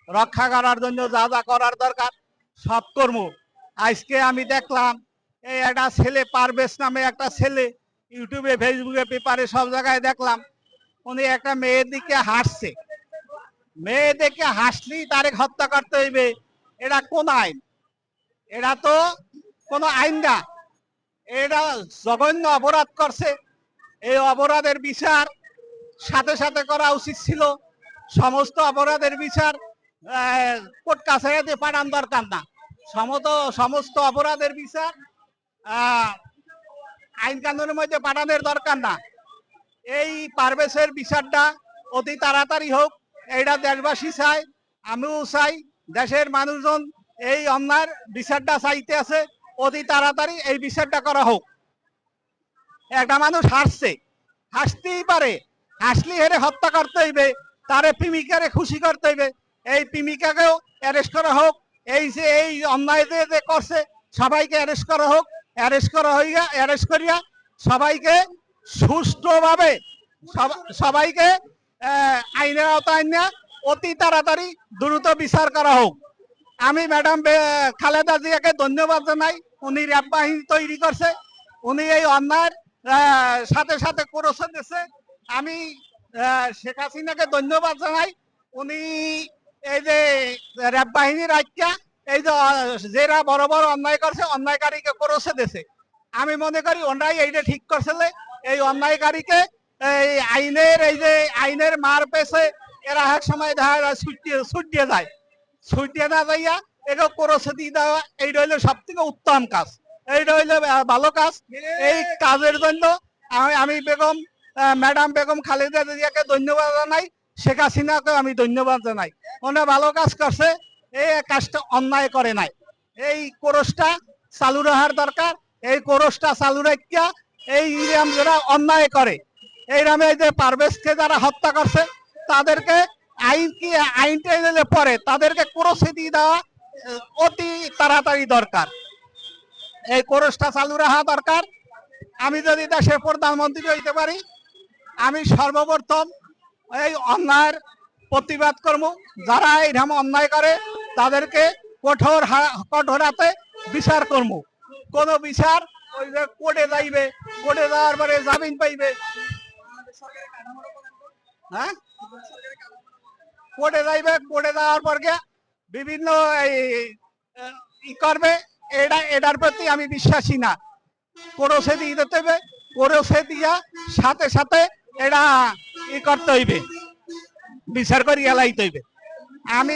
রক্ষা করার জন্য যা যা করার দরকার সব করবো। আজকে আমি দেখলাম এই একটা ছেলে পারভেজ নামে একটা ছেলে ইউটিউবে ফেসবুকে পেপারে সব জায়গায় দেখলাম উনি একটা মেয়ের দিকে হাসছে। মেয়ে দেখে হাসলেই তারে হত্যা করতে হইবে, এটা কোন আইন? এটা তো কোনো আইন না, এটা জঘন্য অপরাধ করছে। এই অপরাধের বিচার সাথে সাথে করা উচিত ছিল। সমস্ত অপরাধের বিচার কোর্ট কাছারিতে পাঠান দরকার না। সমস্ত অপরাধের বিচার আইন কানুনের মধ্যে পাঠানোর দরকার না। এই পারভেজের বিচারটা অতি তাড়াতাড়ি হোক, এইটা দেশবাসী চাই, আমিও চাই, দেশের মানুষজন এই অন্যায়ের বিচারটা চাইতে আছে। অতি তাড়াতাড়ি এই বিচারটা করা হোক। একটা মানুষ হাসছে, হাসতেই পারে, হাসলি হেরে হত্যা করতে হইবে, তারে প্রেমিকারে খুশি করতে হইবে, এই প্রেমিকাকেও অ্যারেস্ট করা হোক। এই যে এই অন্যায় যে করছে সবাইকে অ্যারেস্ট করা হোক। অ্যারেস্ট করিয়া সবাইকে সুষ্ঠুভাবে সবাইকে আইনের আওতায় আইনা অতি তাড়াতাড়ি দ্রুত বিচার করা হোক। আমি ম্যাডাম খালেদা জিয়াকে ধন্যবাদ জানাই, উনি র্যাব বাহিনী তৈরি করছে, উনি এই অন্যায়ের সাথে সাথে করেছে দিচ্ছে। আমি শেখ হাসিনাকে ধন্যবাদ জানাই, উনি এই যে র্যাব বাহিনীর আজ্ঞা এই যে যারা বড় বড় অন্যায় করছে অন্যায়কারীকে করেছে দিছে। আমি মনে করি ওনারাই এইটা ঠিক করছে, এই অন্যায়কারীকে এই আইনের মার পেছে এরা এক সময় দেখা ছুটিয়ে যায়, ছুটিয়ে না যাইয়া একে করেছে দিয়ে দেওয়া, এইটা হইলে সব থেকে উত্তম কাজ, এইটা হইলে ভালো কাজ। এই কাজের জন্য আমি ম্যাডাম বেগম খালেদা জিয়াকে ধন্যবাদ জানাই, শেখ হাসিনাকে আমি ধন্যবাদ জানাই। ওনা ভালো কাজ করছে, এই কাজটা অন্যায় করে নাই। এই কোরসটা চালু রাখার দরকার। এই কোরসটা চালু রাখিয়া এই ইরাম যারা অন্যায় করে, এই রামে এই যে পারভেজকে যারা হত্যা করছে তাদেরকে আইনটা পরে তাদেরকে কোরসে দিয়ে দেওয়া অতি তাড়াতাড়ি দরকার। এই কোরসটা চালু রাখা দরকার। আমি যদি দেশের প্রধানমন্ত্রী হইতে পারি, আমি সর্বপ্রথম এই অন্যায়ের প্রতিবাদ করব। যারা এইরকম অন্যায় করে তাদেরকে কঠোর হাতে বিচার করব। কোন বিচার ওই যে কোর্টে যাইবে, কোর্টে যাওয়ার পরে জামিন পাইবে, হ্যাঁ কোর্টে যাইবে, কোর্টে যাওয়ার পর বিভিন্ন ই করবে, এটার প্রতি আমি বিশ্বাসী না। কোরসে দিয়ে দিতে হবে, কোরসে দিয়া সাথে সাথে এটা ই করতে হইবে, বিচার করে এলাইতে হইবে। আমি